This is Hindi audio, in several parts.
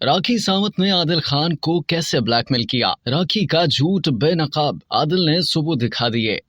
राखी सावंत ने आदिल खान को कैसे ब्लैकमेल किया? राखी का झूठ बेनकाब, आदिल ने सबूत दिखा दिए।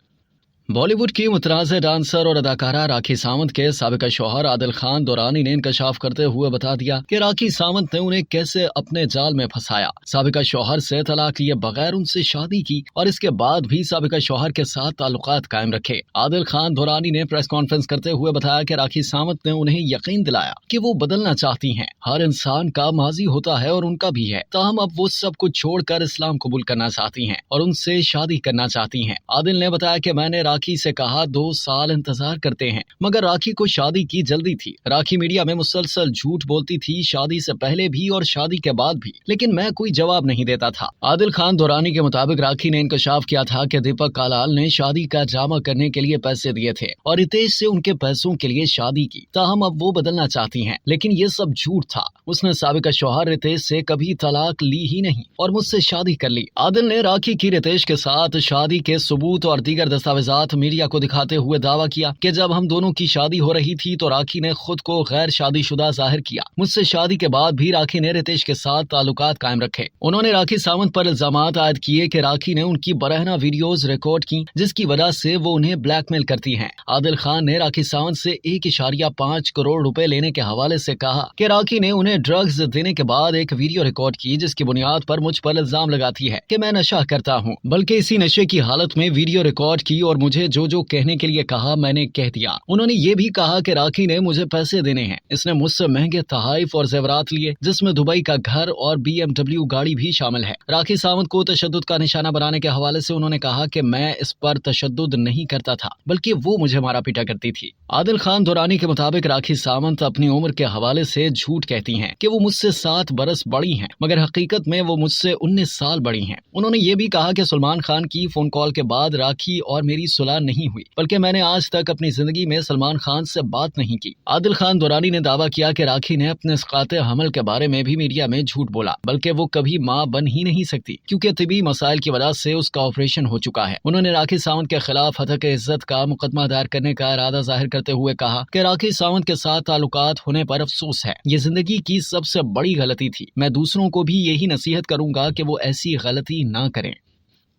बॉलीवुड की मुतनाज़ डांसर और अदाकारा राखी सावंत के साबिका शौहर आदिल खान दुरानी ने इंकशाफ करते हुए बता दिया कि राखी सावंत ने उन्हें कैसे अपने जाल में फंसाया। साबिका शौहर से तलाक लिए बगैर उनसे शादी की और इसके बाद भी साबिका शौहर के साथ ताल्लुकात कायम रखे। आदिल खान दुरानी ने प्रेस कॉन्फ्रेंस करते हुए बताया कि राखी सावंत ने उन्हें यकीन दिलाया कि वो बदलना चाहती हैं। हर इंसान का माजी होता है और उनका भी है, ताहम अब वो सब कुछ छोड़कर इस्लाम कबूल करना चाहती हैं और उनसे शादी करना चाहती हैं। आदिल ने बताया कि मैंने राखी से कहा 2 साल इंतजार करते हैं, मगर राखी को शादी की जल्दी थी। राखी मीडिया में मुसलसल झूठ बोलती थी, शादी से पहले भी और शादी के बाद भी, लेकिन मैं कोई जवाब नहीं देता था। आदिल खान दुरानी के मुताबिक राखी ने इंकशाफ किया था कि दीपक कालाल ने शादी का ड्रामा करने के लिए पैसे दिए थे और रितेश से उनके पैसों के लिए शादी की, ताहम अब वो बदलना चाहती हैं, लेकिन ये सब झूठ था। उसने साबिका शौहर रितेश से कभी तलाक ली ही नहीं और मुझसे शादी कर ली। आदिल ने राखी की रितेश के साथ शादी के सबूत और दीगर दस्तावेजात मीडिया को दिखाते हुए दावा किया कि जब हम दोनों की शादी हो रही थी तो राखी ने खुद को गैर शादीशुदा जाहिर किया। मुझसे शादी के बाद भी राखी ने रितेश के साथ ताल्लुकात कायम रखे। उन्होंने राखी सावंत पर इल्जामात आयद किए कि राखी ने उनकी बरहना वीडियोज रिकॉर्ड की, जिसकी वजह से वो उन्हें ब्लैकमेल करती हैं। आदिल खान ने राखी सावंत से 1.5 करोड़ रुपए लेने के हवाले से कहा कि राखी ने उन्हें ड्रग्स देने के बाद एक वीडियो रिकॉर्ड की, जिसकी बुनियाद पर मुझ पर इल्जाम लगाती है कि मैं नशा करता हूँ। बल्कि इसी नशे की हालत में वीडियो रिकॉर्ड की और मुझे जो कहने के लिए कहा मैंने कह दिया। उन्होंने ये भी कहा कि राखी ने मुझे पैसे देने हैं। इसने मुझसे महंगे तहाइफ और जेवरात लिए, जिसमें दुबई का घर और BMW गाड़ी भी शामिल है। राखी सावंत को तशद्दुद का निशाना बनाने के हवाले से उन्होंने कहा कि मैं इस पर तशद्दुद नहीं करता था, बल्कि वो मुझे मारा पीटा करती थी। आदिल खान दुरानी के मुताबिक राखी सावंत अपनी उम्र के हवाले से झूठ कहती हैं कि वो मुझसे 7 बरस बड़ी हैं, मगर हकीकत में वो मुझसे 19 साल बड़ी हैं। उन्होंने ये भी कहा कि सलमान खान की फोन कॉल के बाद राखी और मेरी सुलह नहीं हुई, बल्कि मैंने आज तक अपनी जिंदगी में सलमान खान से बात नहीं की। आदिल खान दुरानी ने दावा किया कि राखी ने अपने इसकाते हमल के बारे में भी मीडिया में झूठ बोला, बल्कि वो कभी मां बन ही नहीं सकती, क्योंकि तिबी मसाइल की वजह से उसका ऑपरेशन हो चुका है। उन्होंने राखी सावंत के खिलाफ हतक इज्जत का मुकदमा दायर करने का इरादा जाहिर करते हुए कहा कि राखी सावंत के साथ ताल्लुकात होने पर अफसोस है। ये जिंदगी की सबसे बड़ी गलती थी। मैं दूसरों को भी यही नसीहत करूंगा कि वो ऐसी गलती ना करें।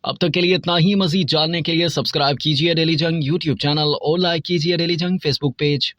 अब तक के लिए इतना ही। मजीद जानने के लिए सब्सक्राइब कीजिए डेली जंग YouTube चैनल और लाइक कीजिए डेली जंग Facebook पेज।